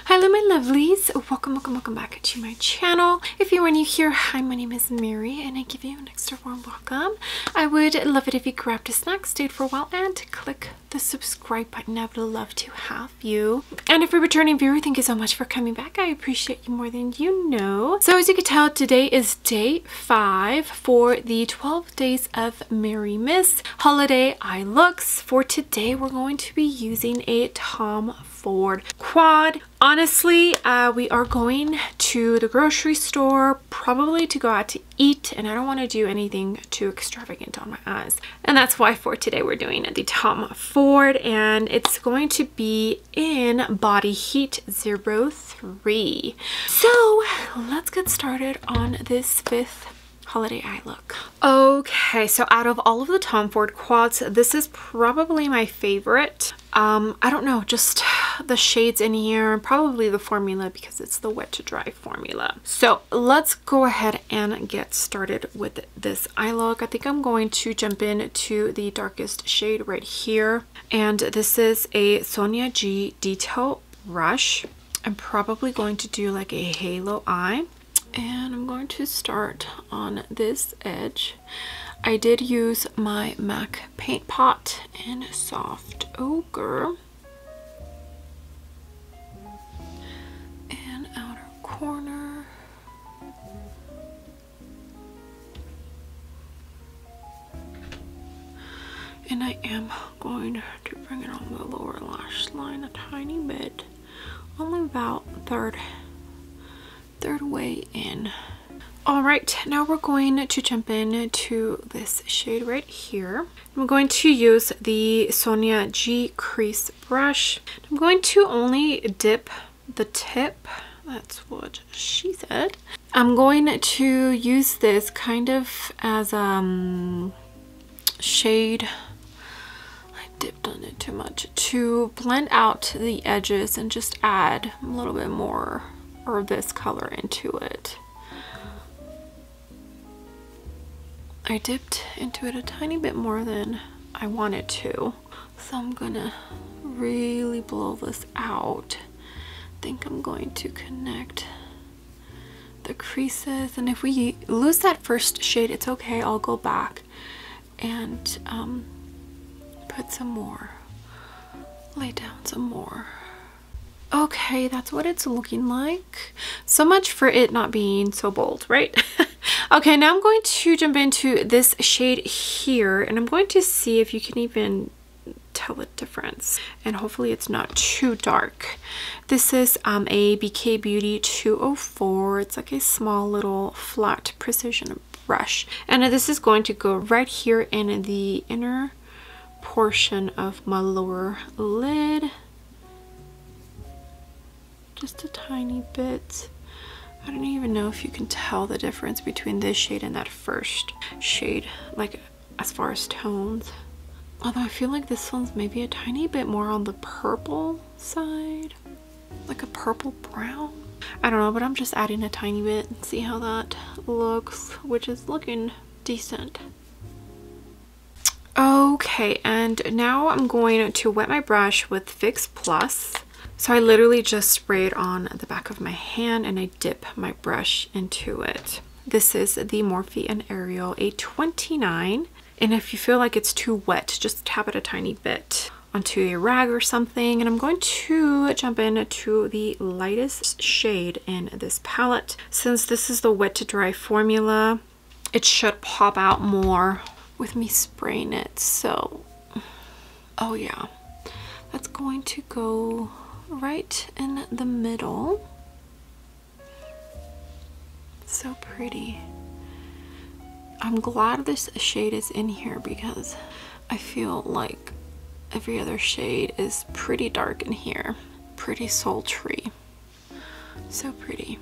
Hello my lovelies, welcome back to my channel. If you are new here, hi, my name is Mary and I give you an extra warm welcome. I would love it if you grabbed a snack, stayed for a while, and click the subscribe button. I would love to have you. And if you're a returning viewer, thank you so much for coming back. I appreciate you more than you know. So as you can tell, today is day 5 for the 12 days of Merrymas holiday eye looks. For today, we're going to be using a Tom Ford quad. Honestly, we are going to the grocery store, probably to go out to eat, and I don't want to do anything too extravagant on my eyes. And that's why for today we're doing the Tom Ford, and it's going to be in Body Heat 03. So let's get started on this 5th holiday eye look. Okay, so out of all of the Tom Ford quads, this is probably my favorite. I don't know, just the shades in here, probably the formula because it's the wet to dry formula. So let's go ahead and get started with this eye look. I think I'm going to jump into the darkest shade right here, and this is a Sonia G detail brush. I'm probably going to do like a halo eye, and I'm going to start on this edge. I did use my MAC paint pot in Soft Ochre and outer corner. And I am going to bring it on the lower lash line a tiny bit, only about third way in. All right, now we're going to jump into this shade right here. I'm going to use the Sonia G crease brush. I'm going to only dip the tip. That's what she said. I'm going to use this kind of as shade. I dipped on it too much to blend out the edges and just add a little bit more of this color into it. I dipped into it a tiny bit more than I wanted to, so I'm gonna really blow this out. I think I'm going to connect the creases, and if we lose that first shade, it's okay. I'll go back and put some more, lay down some more. Okay, that's what it's looking like. So much for it not being so bold, right? Okay, now I'm going to jump into this shade here, and I'm going to see if you can even tell the difference, and hopefully it's not too dark. This is a BK Beauty 204. It's like a small little flat precision brush, and this is going to go right here in the inner portion of my lower lid. Just a tiny bit. I don't even know if you can tell the difference between this shade and that first shade, like as far as tones. Although I feel like this one's maybe a tiny bit more on the purple side, like a purple brown. I don't know, but I'm just adding a tiny bit and see how that looks, which is looking decent. Okay, and now I'm going to wet my brush with Fix Plus. So I literally just spray it on the back of my hand and I dip my brush into it. This is the Morphe and Ariel A29. And if you feel like it's too wet, just tap it a tiny bit onto a rag or something. And I'm going to jump into the lightest shade in this palette. Since this is the wet to dry formula, it should pop out more with me spraying it. So, oh yeah, that's going to go right in the middle. So pretty. I'm glad this shade is in here because I feel like every other shade is pretty dark in here, pretty sultry. So pretty.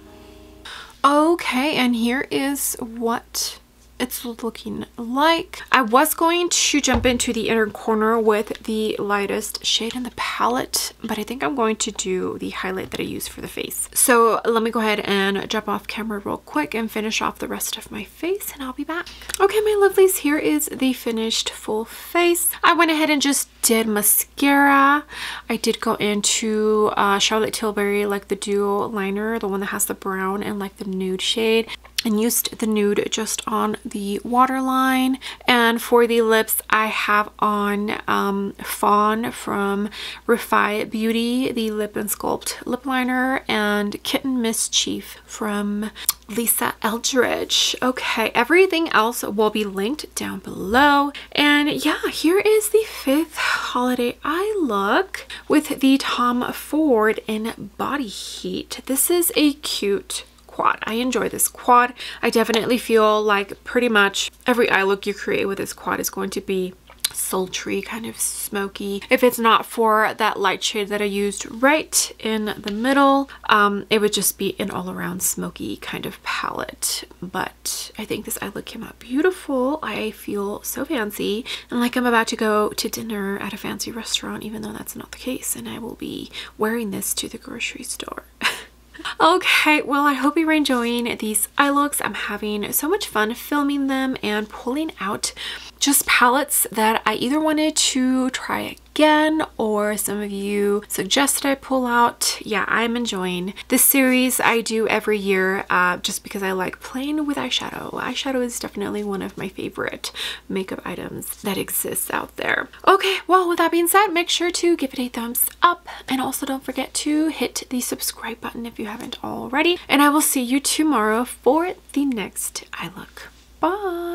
Okay, and here is what it's looking like. I was going to jump into the inner corner with the lightest shade in the palette, but I think I'm going to do the highlight that I use for the face. So let me go ahead and jump off camera real quick and finish off the rest of my face, and I'll be back. Okay, my lovelies, here is the finished full face. I went ahead and just did mascara. I did go into Charlotte Tilbury, like the duo liner, the one that has the brown and like the nude shade, and used the nude just on the waterline. And for the lips, I have on Fawn from Refi Beauty, the Lip and Sculpt lip liner, and Kitten Mischief from Lisa Eldridge. Okay, everything else will be linked down below. And yeah, here is the 5th holiday eye look with the Tom Ford in Body Heat. This is a cute quad. I enjoy this quad. I definitely feel like pretty much every eye look you create with this quad is going to be sultry, kind of smoky. If it's not for that light shade that I used right in the middle, it would just be an all-around smoky kind of palette. But I think this eye look came out beautiful. I feel so fancy and like I'm about to go to dinner at a fancy restaurant, even though that's not the case, and I will be wearing this to the grocery store. Okay, well, I hope you are enjoying these eye looks. I'm having so much fun filming them and pulling out just palettes that I either wanted to try again or some of you suggested I pull out. Yeah, I'm enjoying this series. I do every year just because I like playing with eyeshadow. Eyeshadow is definitely one of my favorite makeup items that exists out there. Okay, well, with that being said, make sure to give it a thumbs up, and also don't forget to hit the subscribe button if you haven't already, and I will see you tomorrow for the next eye look. Bye!